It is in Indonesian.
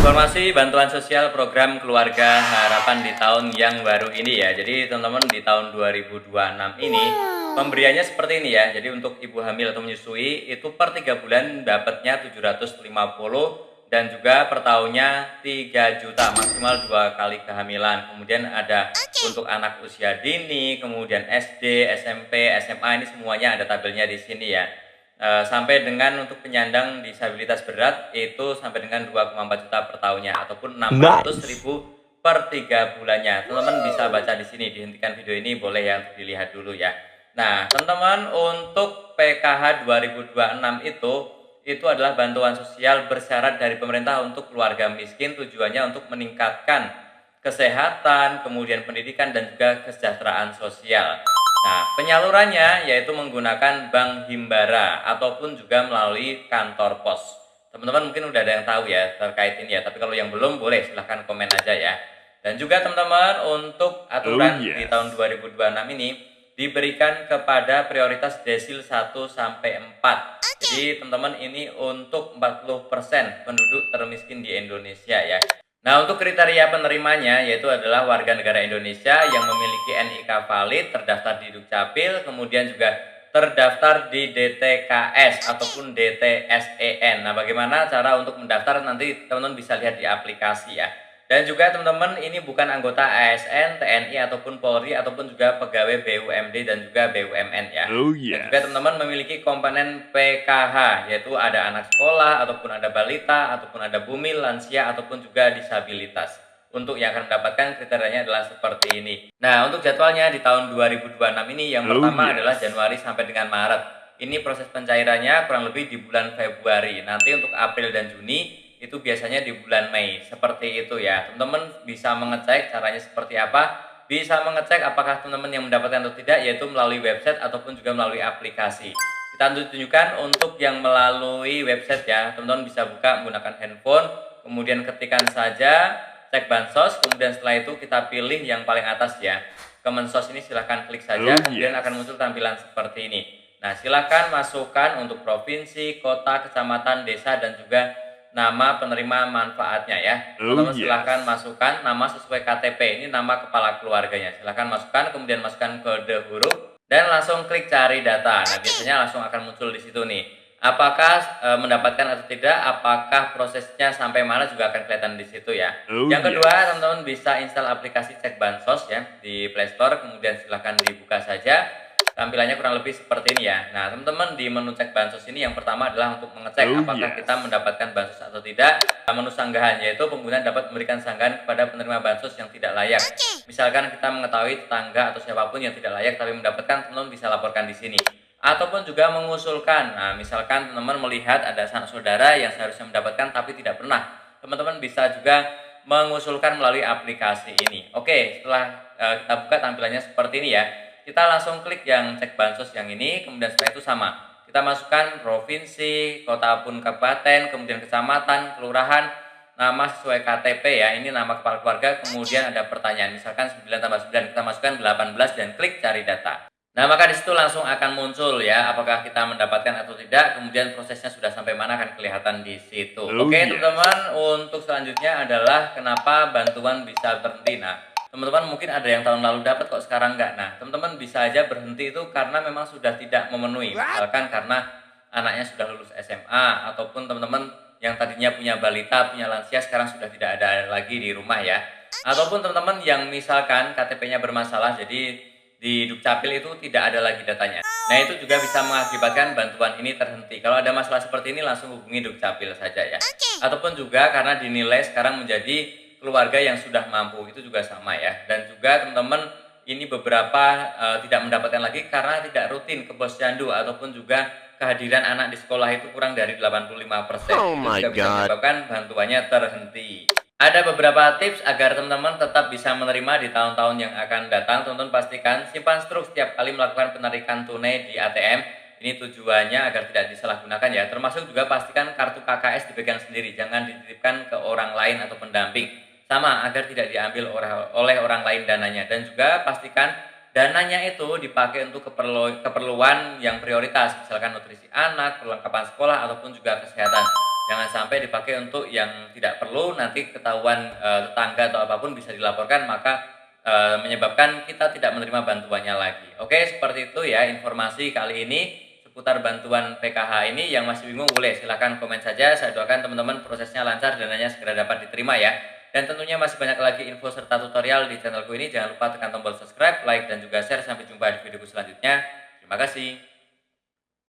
Informasi bantuan sosial program Keluarga Harapan di tahun yang baru ini ya. Jadi teman-teman di tahun 2026 ini pemberiannya seperti ini ya. Jadi untuk ibu hamil atau menyusui itu per 3 bulan dapatnya 750 dan juga per tahunnya 3 juta maksimal 2 kali kehamilan. Kemudian ada untuk anak usia dini, kemudian SD, SMP, SMA ini semuanya ada tabelnya di sini ya. Sampai dengan untuk penyandang disabilitas berat itu sampai dengan 2,4 juta per tahunnya ataupun 600.000 per 3 bulannya. Teman-teman bisa baca di sini, dihentikan video ini boleh ya untuk dilihat dulu ya. Nah, teman-teman untuk PKH 2026 itu adalah bantuan sosial bersyarat dari pemerintah untuk keluarga miskin, tujuannya untuk meningkatkan kesehatan, kemudian pendidikan dan juga kesejahteraan sosial. Nah, penyalurannya yaitu menggunakan bank himbara ataupun juga melalui kantor pos. Teman-teman mungkin udah ada yang tahu ya terkait ini ya, tapi kalau yang belum boleh silahkan komen aja ya. Dan juga teman-teman untuk aturan di tahun 2026 ini diberikan kepada prioritas desil 1 sampai 4. Jadi teman-teman ini untuk 40% penduduk termiskin di Indonesia ya. Nah, untuk kriteria penerimanya yaitu adalah warga negara Indonesia yang memiliki NIK valid, terdaftar di Dukcapil, kemudian juga terdaftar di DTKS ataupun DTSEN. Nah, bagaimana cara untuk mendaftar nanti teman-teman bisa lihat di aplikasi ya. Dan juga teman-teman ini bukan anggota ASN, TNI ataupun Polri ataupun juga pegawai BUMD dan juga BUMN ya. Dan juga teman-teman memiliki komponen PKH yaitu ada anak sekolah ataupun ada balita ataupun ada bumil, lansia ataupun juga disabilitas. Untuk yang akan mendapatkan kriterianya adalah seperti ini. Nah, untuk jadwalnya di tahun 2026 ini yang pertama adalah Januari sampai dengan Maret. Ini proses pencairannya kurang lebih di bulan Februari. Nanti untuk April dan Juni itu biasanya di bulan Mei. Seperti itu ya. Teman-teman bisa mengecek caranya seperti apa. Bisa mengecek apakah teman-teman yang mendapatkan atau tidak yaitu melalui website ataupun juga melalui aplikasi. Kita tunjukkan untuk yang melalui website ya. Teman-teman bisa buka menggunakan handphone, kemudian ketikkan saja cek bansos, kemudian setelah itu kita pilih yang paling atas ya. Kemensos ini silahkan klik saja, kemudian akan muncul tampilan seperti ini. Nah, silahkan masukkan untuk provinsi, kota, kecamatan, desa, dan juga nama penerima manfaatnya ya. Teman-teman silahkan masukkan nama sesuai KTP, ini nama kepala keluarganya. Silahkan masukkan, kemudian masukkan kode huruf dan langsung klik cari data. Nah, biasanya langsung akan muncul di situ nih. Apakah mendapatkan atau tidak, apakah prosesnya sampai mana juga akan kelihatan di situ ya. Yang kedua, teman-teman bisa install aplikasi cek bansos ya di Play Store, kemudian silahkan dibuka saja. Tampilannya kurang lebih seperti ini ya. Nah, teman-teman di menu cek bansos ini yang pertama adalah untuk mengecek apakah kita mendapatkan bansos atau tidak. Menu sanggahan yaitu pengguna dapat memberikan sanggahan kepada penerima bansos yang tidak layak. Misalkan kita mengetahui tetangga atau siapapun yang tidak layak tapi mendapatkan, teman-teman bisa laporkan di sini. Ataupun juga mengusulkan. Nah, misalkan teman-teman melihat ada sanak saudara yang seharusnya mendapatkan tapi tidak pernah. Teman-teman bisa juga mengusulkan melalui aplikasi ini. Oke, setelah kita buka tampilannya seperti ini ya. Kita langsung klik yang cek bansos yang ini, kemudian setelah itu sama. Kita masukkan provinsi, kota pun kabupaten, kemudian kecamatan, kelurahan, nama sesuai KTP ya. Ini nama kepala keluarga, kemudian ada pertanyaan. Misalkan 9 tambah 9, kita masukkan 18 dan klik cari data. Nah, maka disitu langsung akan muncul ya, apakah kita mendapatkan atau tidak, kemudian prosesnya sudah sampai mana akan kelihatan di situ. Oke, teman-teman, untuk selanjutnya adalah kenapa bantuan bisa berhenti. Nah, teman-teman mungkin ada yang tahun lalu dapat kok sekarang enggak. Nah, teman-teman bisa aja berhenti itu karena memang sudah tidak memenuhi. Misalkan karena anaknya sudah lulus SMA ataupun teman-teman yang tadinya punya balita, punya lansia sekarang sudah tidak ada lagi di rumah ya. Ataupun teman-teman yang misalkan KTP-nya bermasalah jadi di Dukcapil itu tidak ada lagi datanya. Nah, itu juga bisa mengakibatkan bantuan ini terhenti. Kalau ada masalah seperti ini langsung hubungi Dukcapil saja ya. Ataupun juga karena dinilai sekarang menjadi keluarga yang sudah mampu, itu juga sama ya. Dan juga teman-teman ini beberapa tidak mendapatkan lagi karena tidak rutin ke posyandu ataupun juga kehadiran anak di sekolah itu kurang dari 85%. Itu juga bisa menyebabkan bantuannya terhenti. Ada beberapa tips agar teman-teman tetap bisa menerima di tahun-tahun yang akan datang. Teman-teman pastikan simpan struk setiap kali melakukan penarikan tunai di ATM. Ini tujuannya agar tidak disalahgunakan ya. Termasuk juga pastikan kartu KKS dipegang sendiri, jangan dititipkan ke orang lain atau pendamping. Sama agar tidak diambil oleh orang lain dananya. Dan juga pastikan dananya itu dipakai untuk keperluan yang prioritas, misalkan nutrisi anak, perlengkapan sekolah ataupun juga kesehatan. Jangan sampai dipakai untuk yang tidak perlu, nanti ketahuan tetangga atau apapun bisa dilaporkan, maka menyebabkan kita tidak menerima bantuannya lagi. Oke, seperti itu ya informasi kali ini seputar bantuan PKH ini. Yang masih bingung boleh silahkan komen saja. Saya doakan teman-teman prosesnya lancar, dananya segera dapat diterima ya. Dan tentunya masih banyak lagi info serta tutorial di channelku ini. Jangan lupa tekan tombol subscribe, like, dan juga share. Sampai jumpa di videoku selanjutnya. Terima kasih.